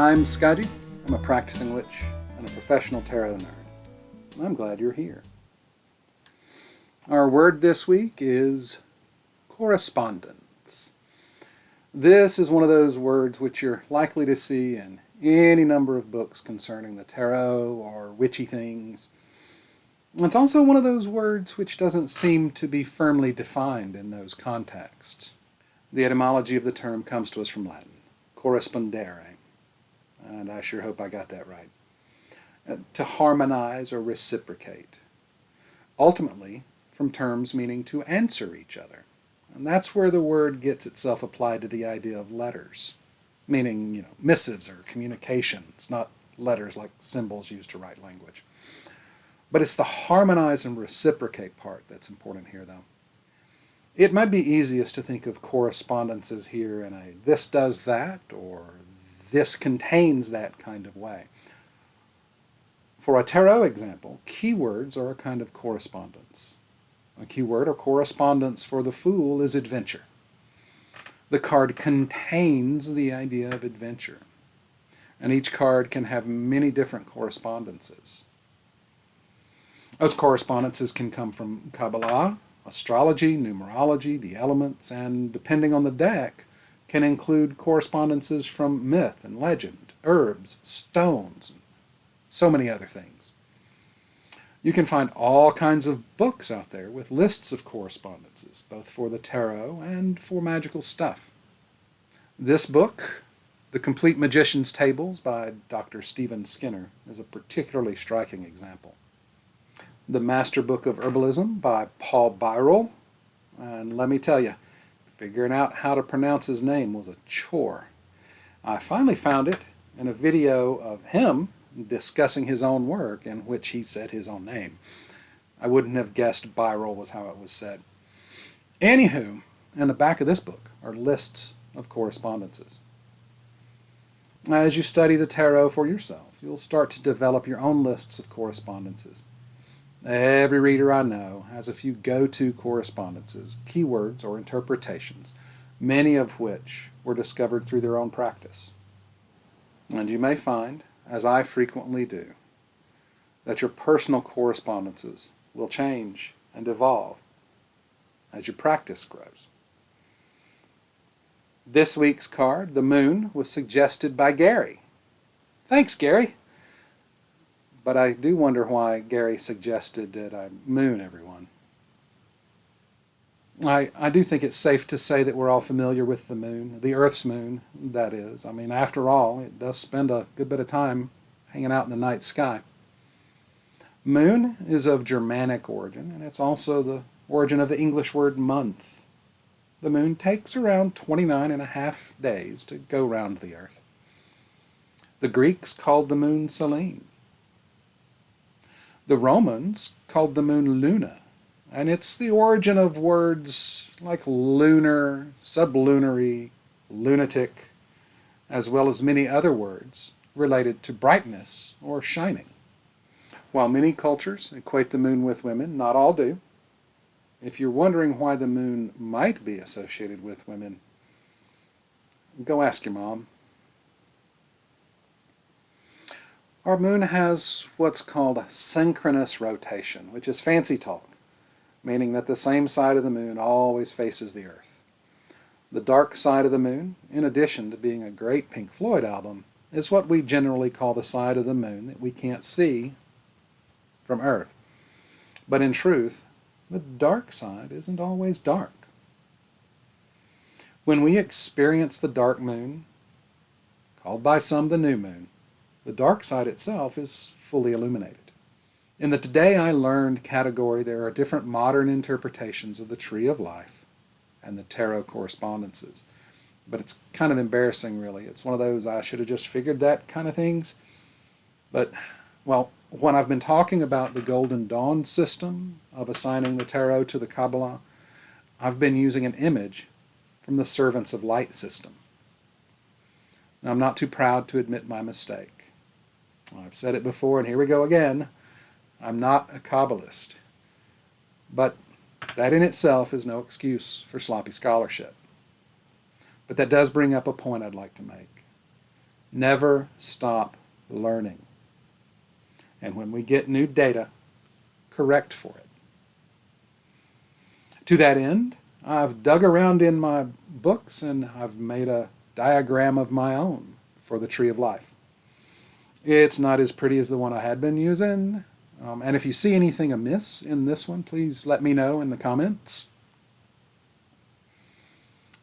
I'm Skaji. I'm a practicing witch and a professional tarot nerd. I'm glad you're here. Our word this week is correspondence. This is one of those words which you're likely to see in any number of books concerning the tarot or witchy things. It's also one of those words which doesn't seem to be firmly defined in those contexts. The etymology of the term comes to us from Latin, correspondere, and I sure hope I got that right. To harmonize or reciprocate. Ultimately, from terms meaning to answer each other. And that's where the word gets itself applied to the idea of letters, meaning, missives or communications, not letters like symbols used to write language. But it's the harmonize and reciprocate part that's important here, though. It might be easiest to think of correspondences here in a this does that or this contains that kind of way. For a tarot example, keywords are a kind of correspondence. A keyword or correspondence for the Fool is adventure. The card contains the idea of adventure, and each card can have many different correspondences. Those correspondences can come from Kabbalah, astrology, numerology, the elements, and depending on the deck, can include correspondences from myth and legend, herbs, stones, and so many other things. You can find all kinds of books out there with lists of correspondences, both for the tarot and for magical stuff. This book, The Complete Magician's Tables by Dr. Stephen Skinner, is a particularly striking example. The Master Book of Herbalism by Paul Beyerl, and let me tell you, figuring out how to pronounce his name was a chore. I finally found it in a video of him discussing his own work in which he said his own name. I wouldn't have guessed Beyerl was how it was said. Anywho, in the back of this book are lists of correspondences. As you study the tarot for yourself, you'll start to develop your own lists of correspondences. Every reader I know has a few go-to correspondences, keywords, or interpretations, many of which were discovered through their own practice. And you may find, as I frequently do, that your personal correspondences will change and evolve as your practice grows. This week's card, the Moon, was suggested by Gary. Thanks, Gary! But I do wonder why Gary suggested that I moon everyone. I do think it's safe to say that we're all familiar with the moon, the Earth's moon, that is. I mean, after all, it does spend a good bit of time hanging out in the night sky. Moon is of Germanic origin, and it's also the origin of the English word month. The moon takes around 29 and a half days to go round the Earth. The Greeks called the moon Selene. The Romans called the moon Luna, and it's the origin of words like lunar, sublunary, lunatic, as well as many other words related to brightness or shining. While many cultures equate the moon with women, not all do. If you're wondering why the moon might be associated with women, go ask your mom. Our moon has what's called synchronous rotation, which is fancy talk, meaning that the same side of the moon always faces the Earth. The dark side of the moon, in addition to being a great Pink Floyd album, is what we generally call the side of the moon that we can't see from Earth. But in truth, the dark side isn't always dark. When we experience the dark moon, called by some the new moon, the dark side itself is fully illuminated. In the Today I Learned category, there are different modern interpretations of the Tree of Life and the tarot correspondences. But it's kind of embarrassing, really. It's one of those I should have just figured that kind of things. But, well, when I've been talking about the Golden Dawn system of assigning the tarot to the Kabbalah, I've been using an image from the Servants of Light system. Now, I'm not too proud to admit my mistake. I've said it before, and here we go again. I'm not a Kabbalist. But that in itself is no excuse for sloppy scholarship. But that does bring up a point I'd like to make. Never stop learning. And when we get new data, correct for it. To that end, I've dug around in my books and I've made a diagram of my own for the Tree of Life. It's not as pretty as the one I had been using, and if you see anything amiss in this one, please let me know in the comments.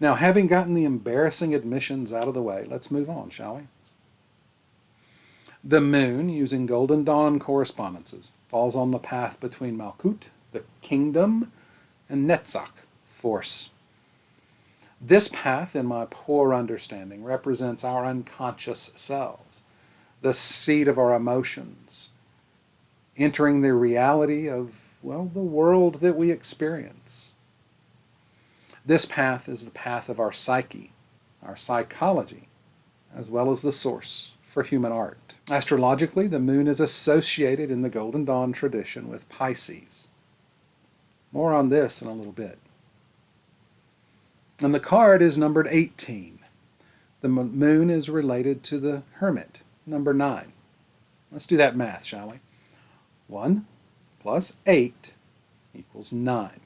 Now, having gotten the embarrassing admissions out of the way, let's move on, shall we? The moon, using Golden Dawn correspondences, falls on the path between Malkut, the kingdom, and Netzach, force. This path, in my poor understanding, represents our unconscious selves, the seat of our emotions, entering the reality of, well, the world that we experience. This path is the path of our psyche, our psychology, as well as the source for human art. Astrologically, the moon is associated in the Golden Dawn tradition with Pisces. More on this in a little bit. And the card is numbered 18. The moon is related to the hermit, number 9. Let's do that math, shall we? 1 plus 8 equals 9.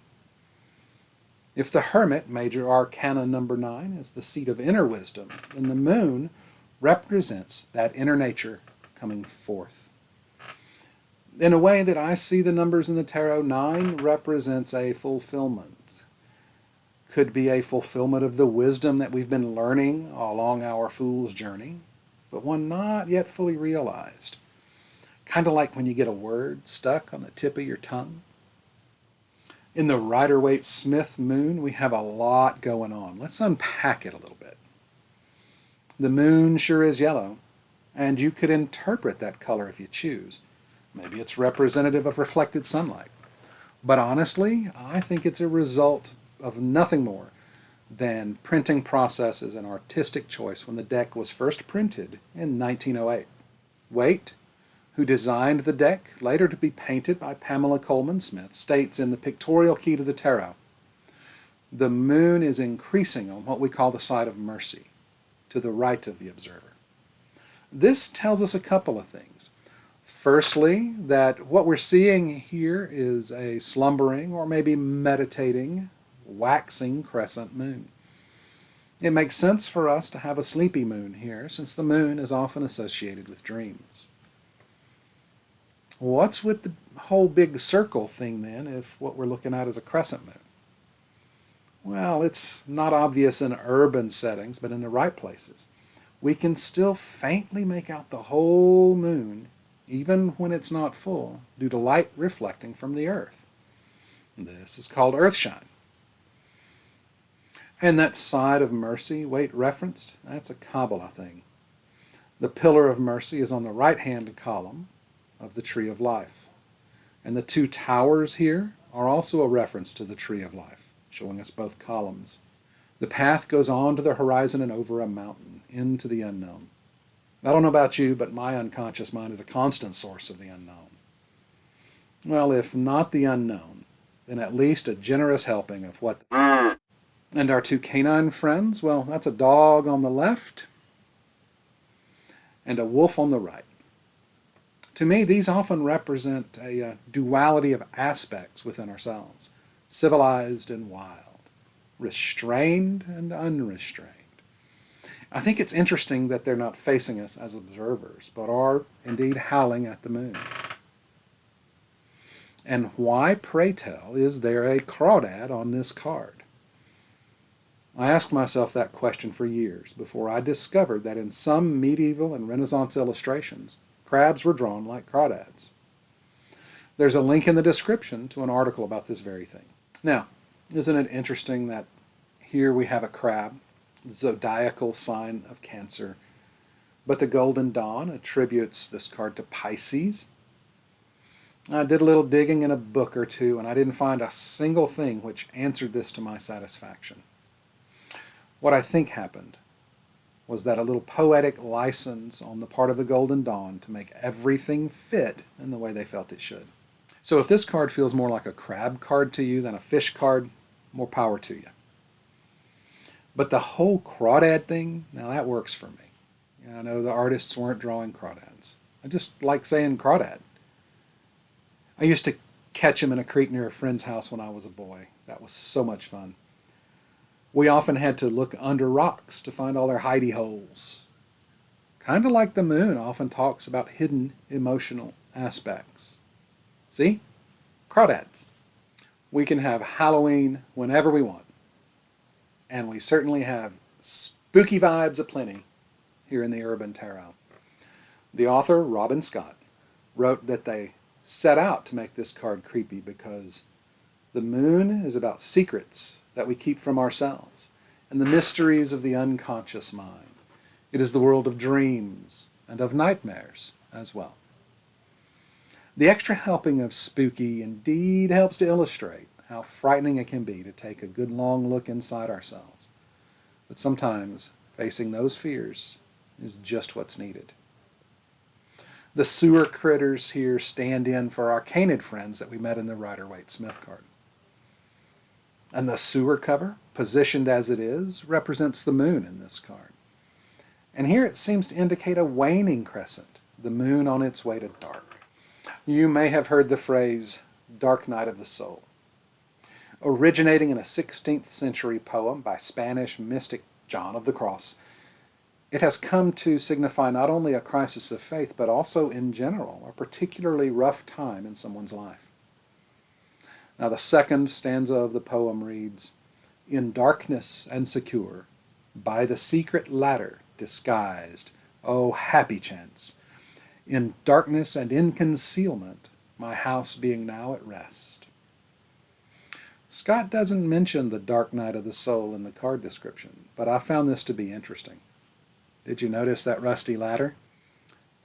If the hermit, major arcana number 9, is the seat of inner wisdom, then the moon represents that inner nature coming forth. In a way that I see the numbers in the tarot, 9 represents a fulfillment. Could be a fulfillment of the wisdom that we've been learning along our fool's journey, but one not yet fully realized. Kind of like when you get a word stuck on the tip of your tongue. In the Rider-Waite-Smith moon, we have a lot going on. Let's unpack it a little bit. The moon sure is yellow, and you could interpret that color if you choose. Maybe it's representative of reflected sunlight. But honestly, I think it's a result of nothing more than printing processes and artistic choice when the deck was first printed in 1908. Waite, who designed the deck, later to be painted by Pamela Colman Smith, states in the Pictorial Key to the Tarot, the moon is increasing on what we call the side of mercy, to the right of the observer. This tells us a couple of things. Firstly, that what we're seeing here is a slumbering or maybe meditating, waxing crescent moon. It makes sense for us to have a sleepy moon here, since the moon is often associated with dreams. What's with the whole big circle thing then, if what we're looking at is a crescent moon? Well, it's not obvious in urban settings, but in the right places, we can still faintly make out the whole moon, even when it's not full, due to light reflecting from the earth. This is called earthshine. And that side of mercy Waite referenced, that's a Kabbalah thing. The pillar of mercy is on the right-hand column of the Tree of Life. And the 2 towers here are also a reference to the Tree of Life, showing us both columns. The path goes on to the horizon and over a mountain, into the unknown. I don't know about you, but my unconscious mind is a constant source of the unknown. Well, if not the unknown, then at least a generous helping of what. And our 2 canine friends, well, that's a dog on the left and a wolf on the right. To me, these often represent a duality of aspects within ourselves, civilized and wild, restrained and unrestrained. I think it's interesting that they're not facing us as observers, but are indeed howling at the moon. And why, pray tell, is there a crawdad on this card? I asked myself that question for years before I discovered that in some medieval and Renaissance illustrations, crabs were drawn like crawdads. There's a link in the description to an article about this very thing. Now, isn't it interesting that here we have a crab, the zodiacal sign of Cancer, but the Golden Dawn attributes this card to Pisces? I did a little digging in a book or two, and I didn't find a single thing which answered this to my satisfaction. What I think happened was that a little poetic license on the part of the Golden Dawn to make everything fit in the way they felt it should. So if this card feels more like a crab card to you than a fish card, more power to you. But the whole crawdad thing, now that works for me. I know the artists weren't drawing crawdads. I just like saying crawdad. I used to catch them in a creek near a friend's house when I was a boy. That was so much fun. We often had to look under rocks to find all their hidey holes. Kind of like the moon often talks about hidden emotional aspects. See? Crawdads. We can have Halloween whenever we want. And we certainly have spooky vibes aplenty here in the Urban Tarot. The author, Robin Scott, wrote that they set out to make this card creepy because the moon is about secrets that we keep from ourselves and the mysteries of the unconscious mind. It is the world of dreams and of nightmares as well. The extra helping of spooky indeed helps to illustrate how frightening it can be to take a good long look inside ourselves. But sometimes facing those fears is just what's needed. The sewer critters here stand in for our canid friends that we met in the Rider-Waite-Smith card. And the sewer cover, positioned as it is, represents the moon in this card. And here it seems to indicate a waning crescent, the moon on its way to dark. You may have heard the phrase, dark night of the soul. Originating in a 16th century poem by Spanish mystic John of the Cross, it has come to signify not only a crisis of faith, but also in general, a particularly rough time in someone's life. Now the second stanza of the poem reads, "In darkness and secure, by the secret ladder disguised, oh happy chance, in darkness and in concealment, my house being now at rest." Scott doesn't mention the dark night of the soul in the card description, but I found this to be interesting. Did you notice that rusty ladder?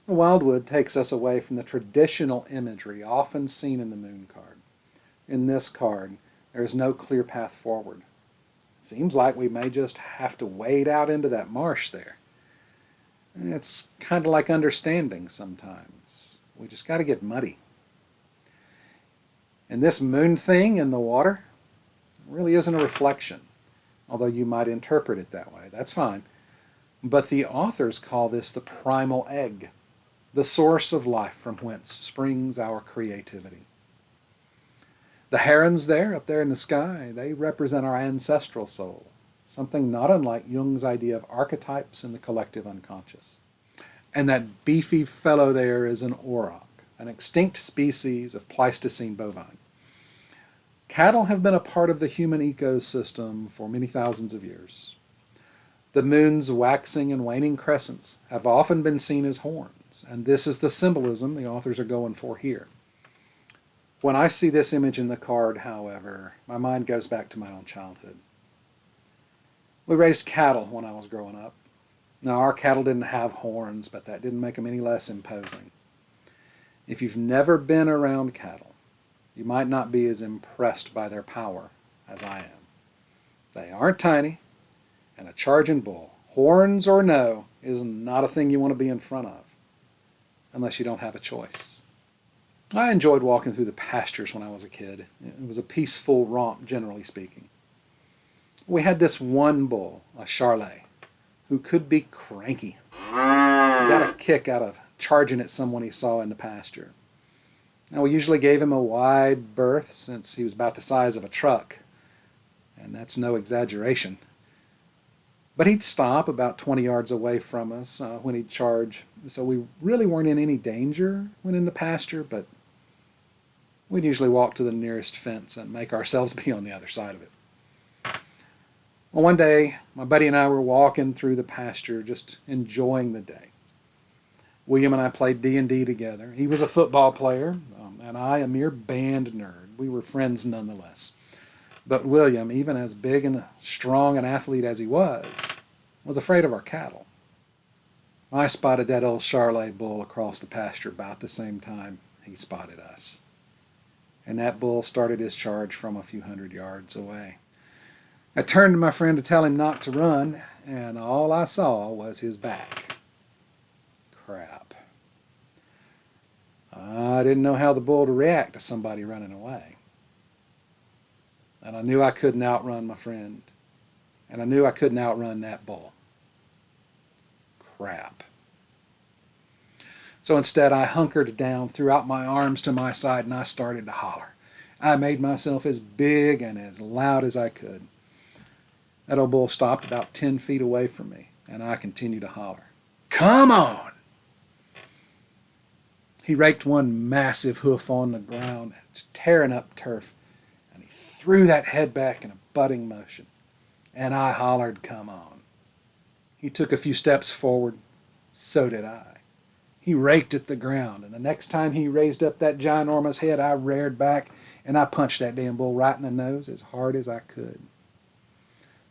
The Wildwood takes us away from the traditional imagery often seen in the moon card. In this card, there is no clear path forward. It seems like we may just have to wade out into that marsh there. It's kind of like understanding sometimes. We just got to get muddy. And this moon thing in the water really isn't a reflection, although you might interpret it that way. That's fine. But the authors call this the primal egg, the source of life from whence springs our creativity. The herons up there in the sky, they represent our ancestral soul, something not unlike Jung's idea of archetypes in the collective unconscious. And that beefy fellow there is an auroch, an extinct species of Pleistocene bovine. Cattle have been a part of the human ecosystem for many thousands of years. The moon's waxing and waning crescents have often been seen as horns, and this is the symbolism the authors are going for here. When I see this image in the card, however, my mind goes back to my own childhood. We raised cattle when I was growing up. Now, our cattle didn't have horns, but that didn't make them any less imposing. If you've never been around cattle, you might not be as impressed by their power as I am. They aren't tiny, and a charging bull, horns or no, is not a thing you want to be in front of, unless you don't have a choice. I enjoyed walking through the pastures when I was a kid. It was a peaceful romp, generally speaking. We had this one bull, a Charlet, who could be cranky. He got a kick out of charging at someone he saw in the pasture. Now, we usually gave him a wide berth since he was about the size of a truck, and that's no exaggeration. But he'd stop about 20 yards away from us when he'd charge, so we really weren't in any danger when in the pasture, but we'd usually walk to the nearest fence and make ourselves be on the other side of it. Well, one day, my buddy and I were walking through the pasture, just enjoying the day. William and I played D&D together. He was a football player, and I a mere band nerd. We were friends nonetheless. But William, even as big and strong an athlete as he was afraid of our cattle. I spotted that old Charlet bull across the pasture about the same time he spotted us. And that bull started his charge from a few hundred yards away. I turned to my friend to tell him not to run, and all I saw was his back. Crap. I didn't know how the bull to react to somebody running away. And I knew I couldn't outrun my friend. And I knew I couldn't outrun that bull. Crap. So instead, I hunkered down, threw out my arms to my side, and I started to holler. I made myself as big and as loud as I could. That old bull stopped about 10 feet away from me, and I continued to holler. Come on! He raked one massive hoof on the ground, tearing up turf, and he threw that head back in a butting motion, and I hollered, come on. He took a few steps forward, so did I. He raked at the ground, and the next time he raised up that ginormous head, I reared back, and I punched that damn bull right in the nose as hard as I could.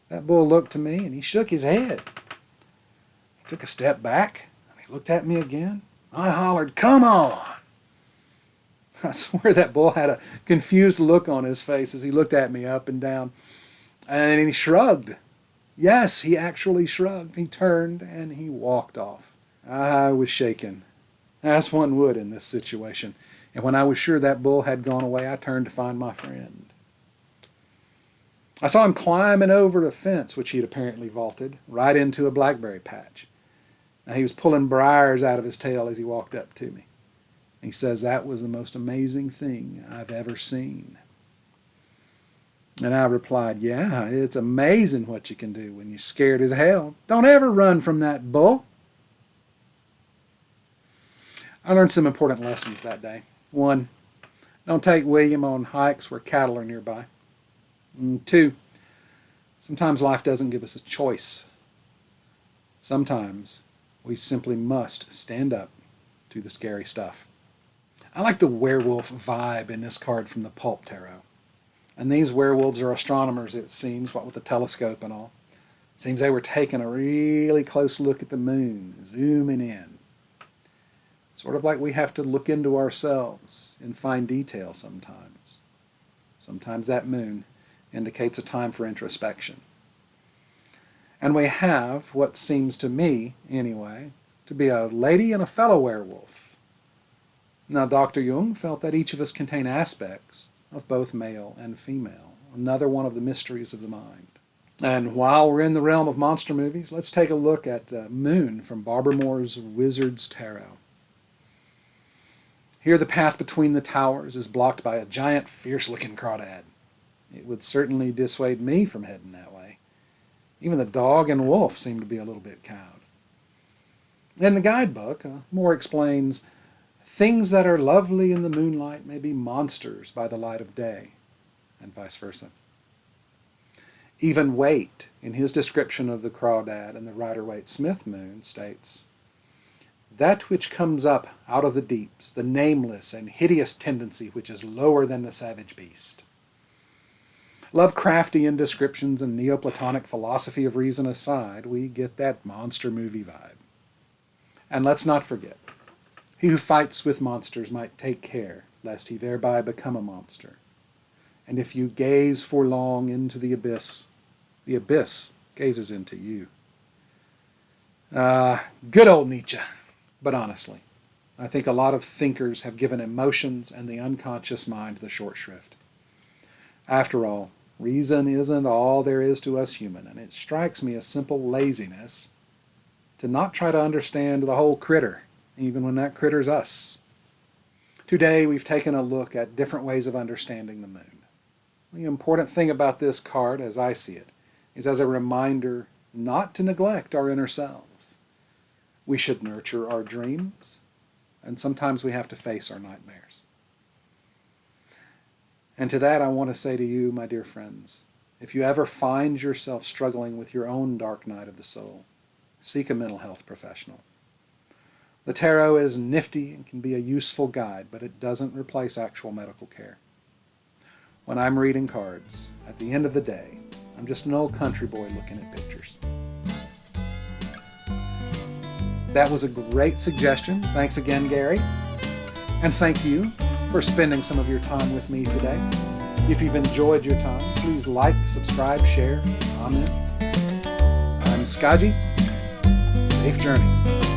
That bull looked to me, and he shook his head. He took a step back, and he looked at me again. I hollered, come on! I swear that bull had a confused look on his face as he looked at me up and down, and he shrugged. Yes, he actually shrugged. He turned, and he walked off. I was shaken, as one would in this situation, and when I was sure that bull had gone away, I turned to find my friend. I saw him climbing over the fence, which he'd apparently vaulted, right into a blackberry patch. Now, he was pulling briars out of his tail as he walked up to me. He says, that was the most amazing thing I've ever seen. And I replied, yeah, it's amazing what you can do when you're scared as hell. Don't ever run from that bull. I learned some important lessons that day. 1, don't take William on hikes where cattle are nearby. 2, sometimes life doesn't give us a choice. Sometimes we simply must stand up to the scary stuff. I like the werewolf vibe in this card from the Pulp Tarot. And these werewolves are astronomers, it seems, what with the telescope and all. Seems they were taking a really close look at the moon, zooming in. Sort of like we have to look into ourselves in fine detail sometimes. Sometimes that moon indicates a time for introspection. And we have what seems to me, anyway, to be a lady and a fellow werewolf. Now, Dr. Jung felt that each of us contain aspects of both male and female, another one of the mysteries of the mind. And while we're in the realm of monster movies, let's take a look at Moon from Barbara Moore's Wizard's Tarot. Here the path between the towers is blocked by a giant, fierce-looking crawdad. It would certainly dissuade me from heading that way. Even the dog and wolf seem to be a little bit cowed. In the guidebook, Moore explains, things that are lovely in the moonlight may be monsters by the light of day, and vice versa. Even Waite, in his description of the crawdad and the Rider-Waite-Smith moon, states, that which comes up out of the deeps, the nameless and hideous tendency which is lower than the savage beast. Lovecraftian descriptions and Neoplatonic philosophy of reason aside, we get that monster movie vibe. And let's not forget, he who fights with monsters might take care lest he thereby become a monster. And if you gaze for long into the abyss gazes into you. Good old Nietzsche. But honestly, I think a lot of thinkers have given emotions and the unconscious mind the short shrift. After all, reason isn't all there is to us human, and it strikes me as simple laziness to not try to understand the whole critter, even when that critter's us. Today we've taken a look at different ways of understanding the moon. The important thing about this card, as I see it, is as a reminder not to neglect our inner selves. We should nurture our dreams, and sometimes we have to face our nightmares. And to that I want to say to you, my dear friends, if you ever find yourself struggling with your own dark night of the soul, seek a mental health professional. The tarot is nifty and can be a useful guide, but it doesn't replace actual medical care. When I'm reading cards, at the end of the day, I'm just an old country boy looking at pictures. That was a great suggestion. Thanks again, Gary. And thank you for spending some of your time with me today. If you've enjoyed your time, please like, subscribe, share, comment. I'm Skaji. Safe journeys.